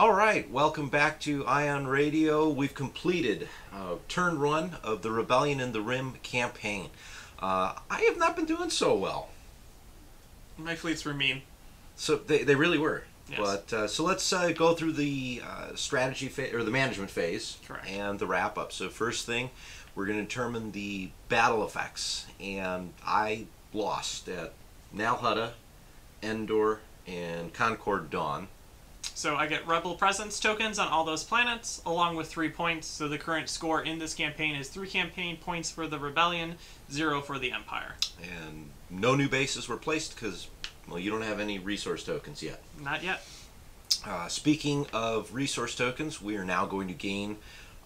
All right, welcome back to Ion Radio. We've completed turn one of the Rebellion in the Rim campaign. I have not been doing so well. My fleets were mean. So they really were. Yes. But so let's go through the strategy phase or the management phase. Correct. And the wrap up. So first thing, we're going to determine the battle effects, and I lost at Hutta, Endor, and Concord Dawn. So I get Rebel Presence tokens on all those planets, along with 3 points. So the current score in this campaign is 3 campaign points for the Rebellion, 0 for the Empire. And no new bases were placed because, well, you don't have any resource tokens yet. Not yet. Speaking of resource tokens, we are now going to gain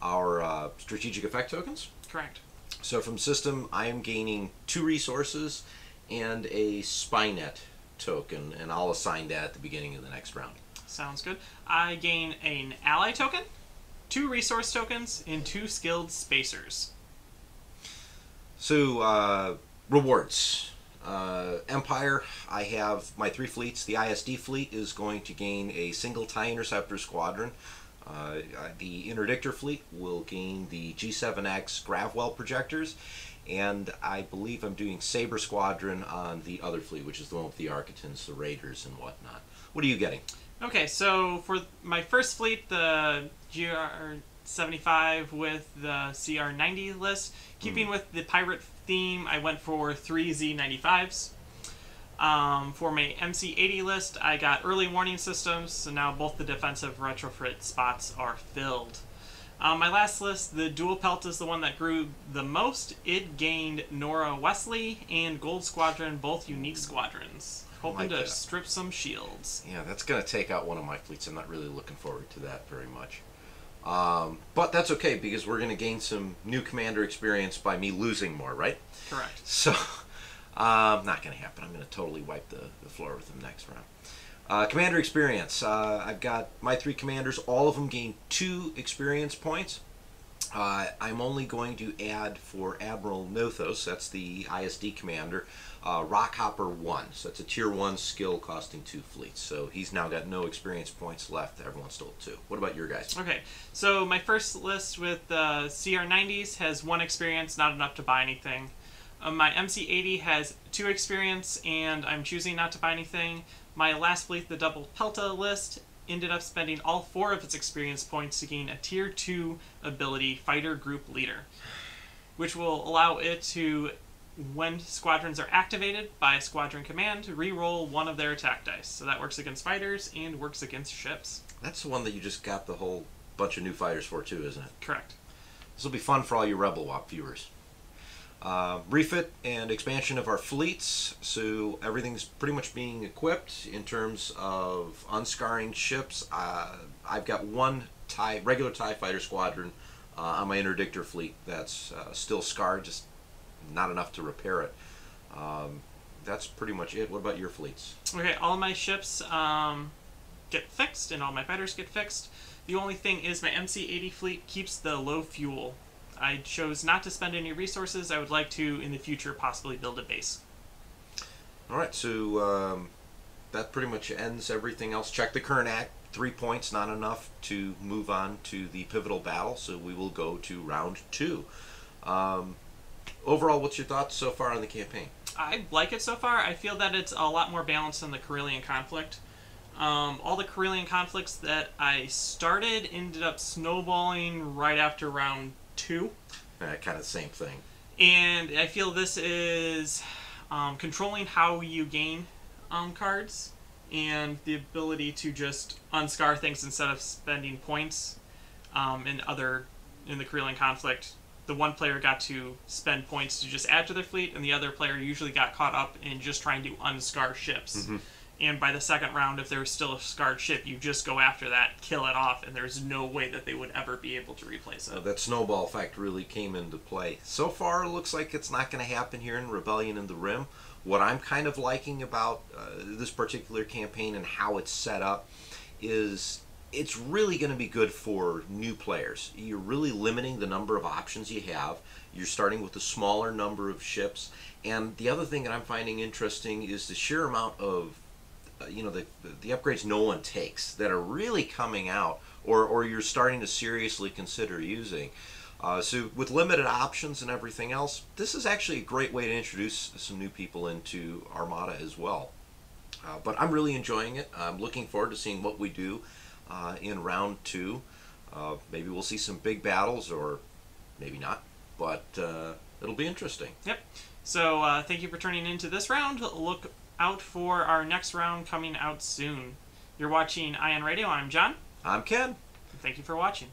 our strategic effect tokens. Correct. So from system, I am gaining 2 resources and a Spynet token, and I'll assign that at the beginning of the next round. Sounds good. I gain an ally token, 2 resource tokens, and 2 skilled spacers. So, rewards. Empire, I have my 3 fleets. The ISD fleet is going to gain a single TIE Interceptor squadron. The Interdictor fleet will gain the G7X Gravwell projectors. And I believe I'm doing Saber Squadron on the other fleet, which is the one with the Architans, the Raiders, and whatnot. What are you getting? Okay, so for my first fleet, the GR75 with the CR90 list, keeping with the pirate theme, I went for 3 Z95s. For my MC80 list, I got early warning systems, so now both the defensive retrofit spots are filled. My last list, the dual Pelta is the one that grew the most. It gained Nora Wesley and Gold Squadron, both unique squadrons. Hoping to strip some shields. Yeah, that's going to take out one of my fleets. I'm not really looking forward to that very much. But that's okay, because we're going to gain some new commander experience by me losing more, right? Correct. So, not going to happen. I'm going to totally wipe the floor with them next round. Commander experience. I've got my 3 commanders. All of them gain 2 experience points. I'm only going to add for Admiral Nothos, that's the ISD commander, Rockhopper 1. So that's a tier 1 skill costing 2 fleets. So he's now got no experience points left. Everyone's still at 2. What about your guys? Okay, so my first list with the CR90s has 1 experience, not enough to buy anything. My MC80 has 2 experience, and I'm choosing not to buy anything. My last fleet, the double Pelta list, ended up spending all 4 of its experience points to gain a tier 2 ability, Fighter Group Leader, which will allow it to, when squadrons are activated by Squadron Command, re-roll 1 of their attack dice. So that works against fighters and works against ships. That's the one that you just got the whole bunch of new fighters for too, isn't it? Correct. This will be fun for all you Rebel Wap viewers. Refit and expansion of our fleets, so everything's pretty much being equipped in terms of unscarring ships. I've got 1 regular TIE fighter squadron on my Interdictor fleet that's still scarred, just not enough to repair it. That's pretty much it. What about your fleets? Okay, all my ships get fixed and all my fighters get fixed. The only thing is my MC80 fleet keeps the low fuel. I chose not to spend any resources. I would like to, in the future, possibly build a base. Alright, so that pretty much ends everything else. Check the current act. 3 points, not enough to move on to the pivotal battle, so we will go to round 2. Overall, what's your thoughts so far on the campaign? I like it so far. I feel that it's a lot more balanced than the Carillion conflict. All the Carillion conflicts that I started ended up snowballing right after round 2. Kind of the same thing. And I feel this is controlling how you gain cards and the ability to just unscar things instead of spending points. In the Carillion conflict, the one player got to spend points to just add to their fleet, and the other player usually got caught up in just trying to unscar ships. Mm-hmm. And by the second round, if there was still a scarred ship, you just go after that, kill it off, and there's no way that they would ever be able to replace it. That snowball effect really came into play. So far, it looks like it's not going to happen here in Rebellion in the Rim. What I'm kind of liking about this particular campaign and how it's set up is it's really going to be good for new players. You're really limiting the number of options you have. You're starting with a smaller number of ships. And the other thing that I'm finding interesting is the sheer amount of the upgrades no one takes that are really coming out, or you're starting to seriously consider using. So with limited options and everything else, this is actually a great way to introduce some new people into Armada as well. But I'm really enjoying it. I'm looking forward to seeing what we do in round 2. Maybe we'll see some big battles, or maybe not, but it'll be interesting. Yep. So thank you for turning into this round. Look out for our next round coming out soon. You're watching Ion Radio. I'm John. I'm Ken. Thank you for watching.